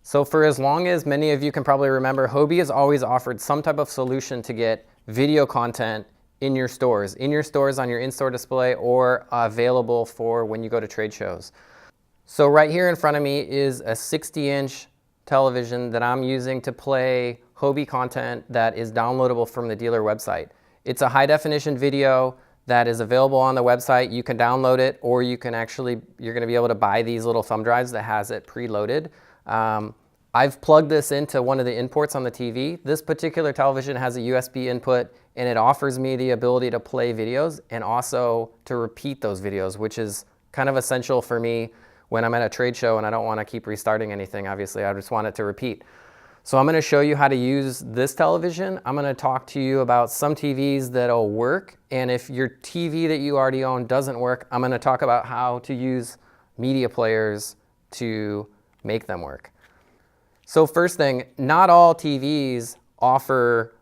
So for as long as many of you can probably remember, Hobie has always offered some type of solution to get video content in your stores on your in-store display, or available for when you go to trade shows. So right here in front of me is a 60-inch television that I'm using to play Hobie content that is downloadable from the dealer website. It's a high definition video that is available on the website. You can download it, or you can actually, you're gonna be able to buy these little thumb drives that has it preloaded. I've plugged this into one of the imports on the TV. This particular television has a USB input, and it offers me the ability to play videos and also to repeat those videos, which is kind of essential for me when I'm at a trade show and I don't want to keep restarting anything. Obviously, I just want it to repeat. So I'm going to show you how to use this television. I'm going to talk to you about some TVs that'll work, and if your TV that you already own doesn't work, I'm going to talk about how to use media players to make them work. So first thing, not all TVs offer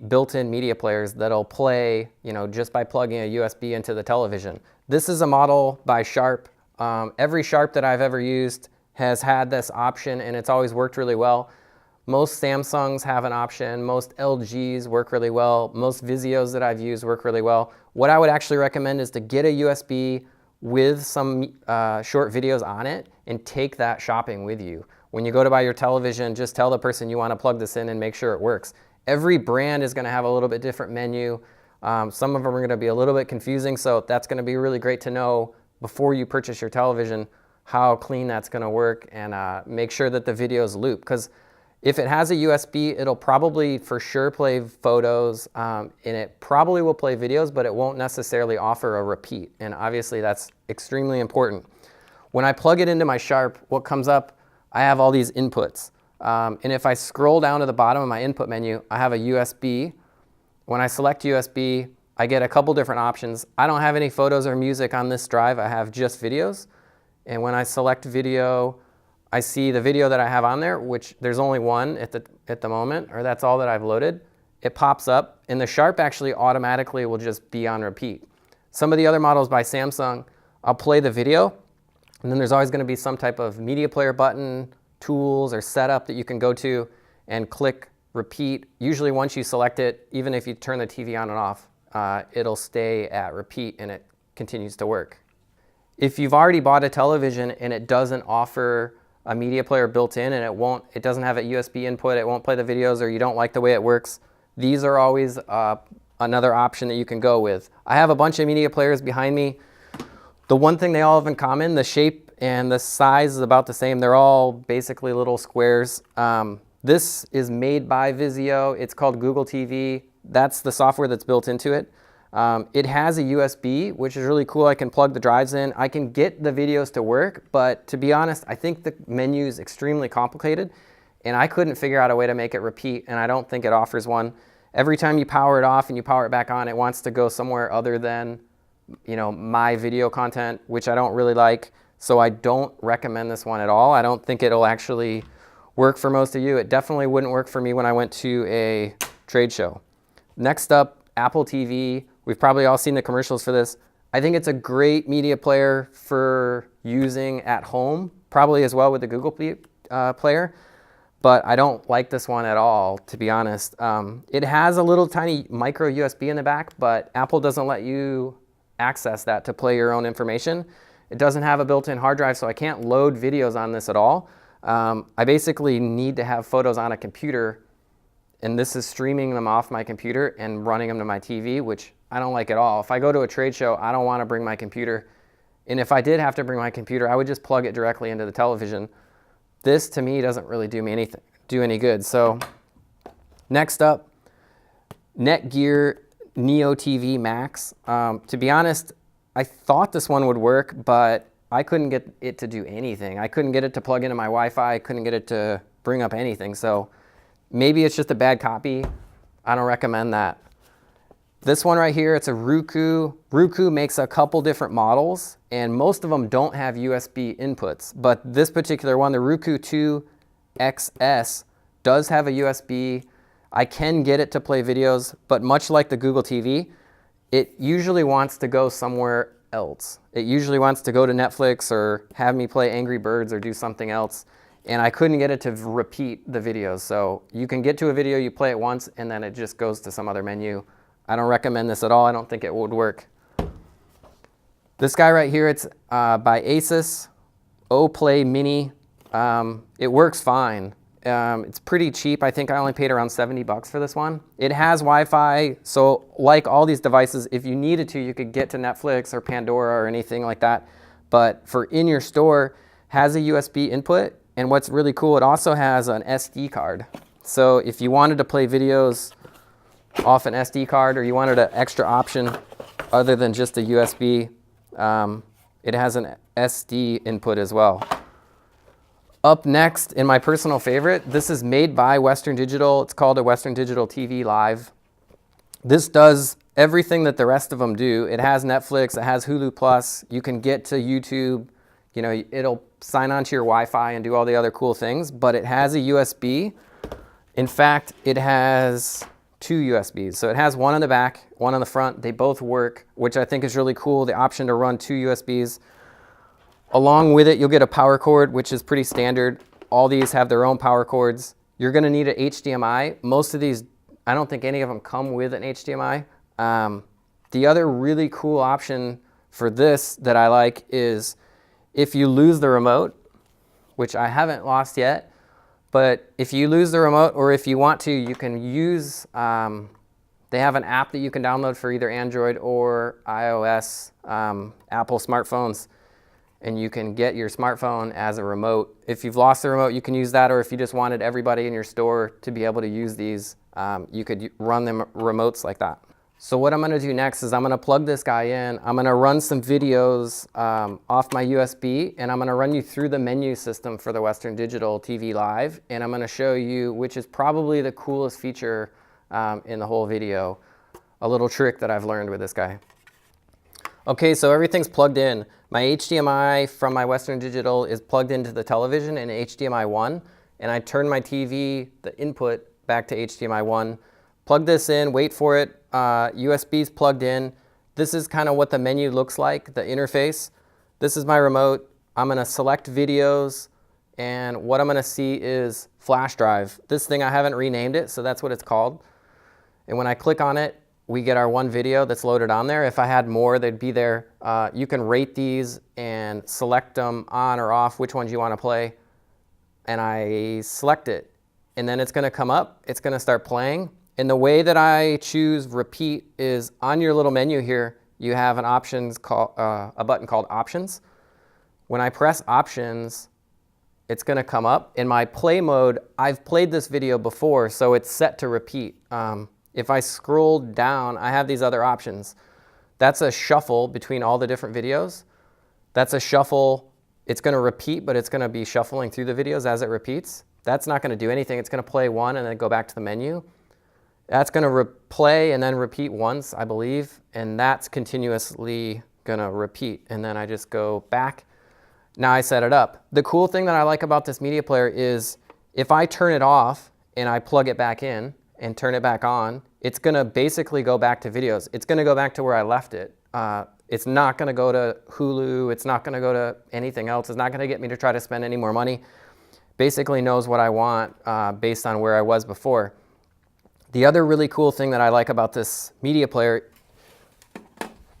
built-in media players that'll play, just by plugging a USB into the television. This is a model by Sharp. Every Sharp that I've ever used has had this option, and it's always worked really well. Most Samsungs have an option, most LGs work really well, most Vizios that I've used work really well. What I would actually recommend is to get a USB with some short videos on it and take that shopping with you. When you go to buy your television, just tell the person you want to plug this in and make sure it works. Every brand is going to have a little bit different menu. Some of them are going to be a little bit confusing, so that's going to be really great to know before you purchase your television how clean that's going to work, and make sure that the videos loop. Because if it has a USB, it'll probably for sure play photos, and it probably will play videos, but it won't necessarily offer a repeat. And obviously that's extremely important. When I plug it into my Sharp, what comes up, I have all these inputs. And if I scroll down to the bottom of my input menu, I have a USB. When I select USB, I get a couple different options. I don't have any photos or music on this drive. I have just videos. And when I select video, I see the video that I have on there, which there's only one at the moment, or that's all that I've loaded. It pops up, and the Sharp actually automatically will just be on repeat. Some of the other models by Samsung, I'll play the video, and then there's always going to be some type of media player button, tools, or setup that you can go to and click repeat. Usually once you select it, even if you turn the TV on and off, it'll stay at repeat and it continues to work. If you've already bought a television and it doesn't offer a media player built in, and it doesn't have a USB input, it won't play the videos, or you don't like the way it works, these are always another option that you can go with. I have a bunch of media players behind me. The one thing they all have in common, the shape and the size is about the same. They're all basically little squares. This is made by Vizio. It's called Google TV. That's the software that's built into it. It has a USB, which is really cool. I can plug the drives in. I can get the videos to work, but to be honest, I think the menu is extremely complicated, and I couldn't figure out a way to make it repeat, and I don't think it offers one. Every time you power it off and you power it back on, it wants to go somewhere other than my video content, which I don't really like. So I don't recommend this one at all. I don't think it'll actually work for most of you. It definitely wouldn't work for me when I went to a trade show. Next up, Apple TV. We've probably all seen the commercials for this. I think it's a great media player for using at home, probably as well with the Google player, but I don't like this one at all, to be honest. It has a little tiny micro USB in the back, but Apple doesn't let you access that to play your own information. It doesn't have a built-in hard drive, so I can't load videos on this at all. I basically need to have photos on a computer, and this is streaming them off my computer and running them to my TV, which I don't like at all. If I go to a trade show, I don't want to bring my computer. And if I did have to bring my computer, I would just plug it directly into the television. This, to me, doesn't really do me any good. So next up, Netgear Neo TV Max. To be honest, I thought this one would work, but I couldn't get it to do anything. I couldn't get it to plug into my Wi-Fi. I couldn't get it to bring up anything. So maybe it's just a bad copy. I don't recommend that. This one right here, it's a Roku. Roku makes a couple different models, and most of them don't have USB inputs. But this particular one, the Roku 2 XS, does have a USB. I can get it to play videos, but much like the Google TV, it usually wants to go somewhere else. It usually wants to go to Netflix or have me play Angry Birds or do something else. and I couldn't get it to repeat the videos. So you can get to a video, you play it once, and then it just goes to some other menu. I don't recommend this at all. I don't think it would work. This guy right here, it's by Asus, O-Play Mini. It works fine. It's pretty cheap. I think I only paid around 70 bucks for this one. It has Wi-Fi, so like all these devices, if you needed to, you could get to Netflix or Pandora or anything like that. But for in your store, has a USB input, and what's really cool, it also has an SD card. So if you wanted to play videos off an SD card, or you wanted an extra option other than just a USB, it has an SD input as well. Up next, in my personal favorite, this is made by Western Digital. It's called a Western Digital TV Live. This does everything that the rest of them do. It has Netflix, it has Hulu Plus. You can get to YouTube. You know, it'll sign on to your Wi-Fi and do all the other cool things, but it has a USB. In fact, it has two USBs. So it has one on the back, one on the front. They both work, which I think is really cool, the option to run two USBs. Along with it, you'll get a power cord, which is pretty standard. All these have their own power cords. You're gonna need an HDMI. Most of these, I don't think any of them come with an HDMI. The other really cool option for this that I like is if you lose the remote, which I haven't lost yet, but if you lose the remote, or if you want to, you can use, they have an app that you can download for either Android or iOS, Apple smartphones, and you can get your smartphone as a remote. If you've lost the remote, you can use that, or if you just wanted everybody in your store to be able to use these, you could run them remotes like that. So what I'm gonna do next is I'm gonna plug this guy in. I'm gonna run some videos off my USB, and I'm gonna run you through the menu system for the Western Digital TV Live, and I'm gonna show you, which is probably the coolest feature in the whole video, a little trick that I've learned with this guy. Okay, so everything's plugged in. My HDMI from my Western Digital is plugged into the television in HDMI 1, and I turn my TV, the input, back to HDMI 1. Plug this in, wait for it. USB's plugged in. This is kind of what the menu looks like, the interface. This is my remote. I'm gonna select videos, and what I'm gonna see is flash drive. This thing, I haven't renamed it, so that's what it's called. And when I click on it, we get our one video that's loaded on there. If I had more, they'd be there. You can rate these and select them on or off, which ones you want to play. And I select it. And then it's going to come up. It's going to start playing. And the way that I choose repeat is on your little menu here, you have an options called, a button called Options. When I press Options, it's going to come up. In my play mode, I've played this video before, so it's set to repeat. If I scroll down, I have these other options. That's a shuffle between all the different videos. That's a shuffle. It's going to repeat, but it's going to be shuffling through the videos as it repeats. That's not going to do anything. It's going to play one and then go back to the menu. That's going to play and then repeat once, I believe, and that's continuously going to repeat. And then I just go back. Now I set it up. The cool thing that I like about this media player is if I turn it off and I plug it back in and turn it back on, it's gonna basically go back to videos. It's gonna go back to where I left it. It's not gonna go to Hulu, it's not gonna go to anything else, it's not gonna get me to try to spend any more money. Basically knows what I want based on where I was before. The other really cool thing that I like about this media player,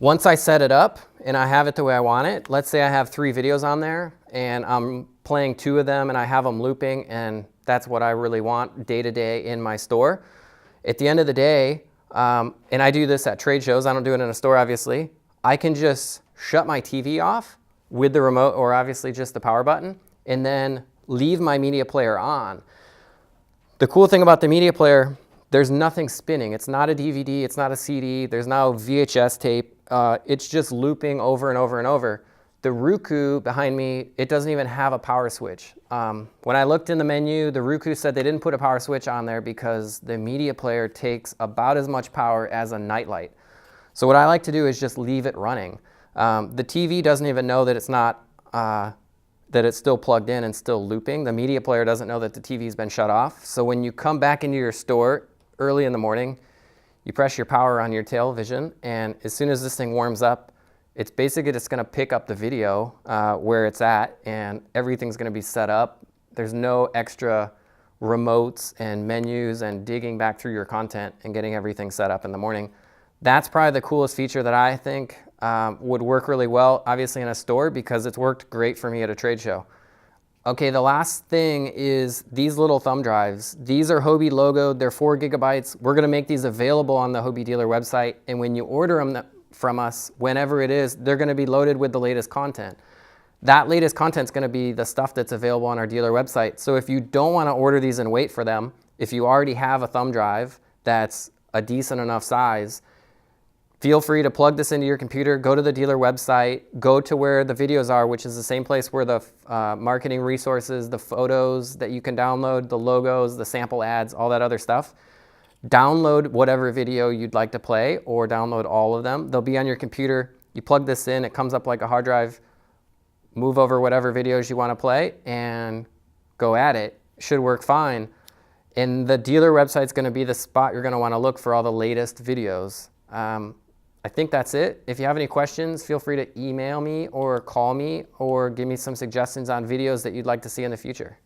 once I set it up and I have it the way I want it, let's say I have 3 videos on there and I'm playing 2 of them and I have them looping, and that's what I really want day to day in my store. At the end of the day, and I do this at trade shows, I don't do it in a store obviously, I can just shut my TV off with the remote or obviously just the power button and then leave my media player on. The cool thing about the media player, there's nothing spinning. It's not a DVD, it's not a CD, there's no VHS tape. It's just looping over and over and over. The Roku behind me, it doesn't even have a power switch. When I looked in the menu, the Roku said they didn't put a power switch on there because the media player takes about as much power as a nightlight. So what I like to do is just leave it running. The TV doesn't even know that it's not, that it's still plugged in and still looping. The media player doesn't know that the TV's been shut off. So when you come back into your store early in the morning, you press your power on your television, and as soon as this thing warms up, it's basically just going to pick up the video where it's at, and everything's going to be set up There's no extra remotes and menus and digging back through your content and getting everything set up in the morning. That's probably the coolest feature that I think would work really well, obviously in a store, because it's worked great for me at a trade show. Okay, the last thing is these little thumb drives. These are Hobie logoed, they're 4 gigabytes. We're gonna make these available on the Hobie dealer website, and when you order them from us, whenever it is, they're gonna be loaded with the latest content. That latest content is going to be the stuff that's available on our dealer website. So if you don't want to order these and wait for them, if you already have a thumb drive that's a decent enough size, feel free to plug this into your computer, go to the dealer website, go to where the videos are, which is the same place where the marketing resources, the photos that you can download, the logos, the sample ads, all that other stuff. Download whatever video you'd like to play, or download all of them. They'll be on your computer. You plug this in, it comes up like a hard drive. Move over whatever videos you want to play and go at it. Should work fine. And the dealer website's going to be the spot you're going to want to look for all the latest videos. I think that's it. If you have any questions, feel free to email me or call me or give me some suggestions on videos that you'd like to see in the future.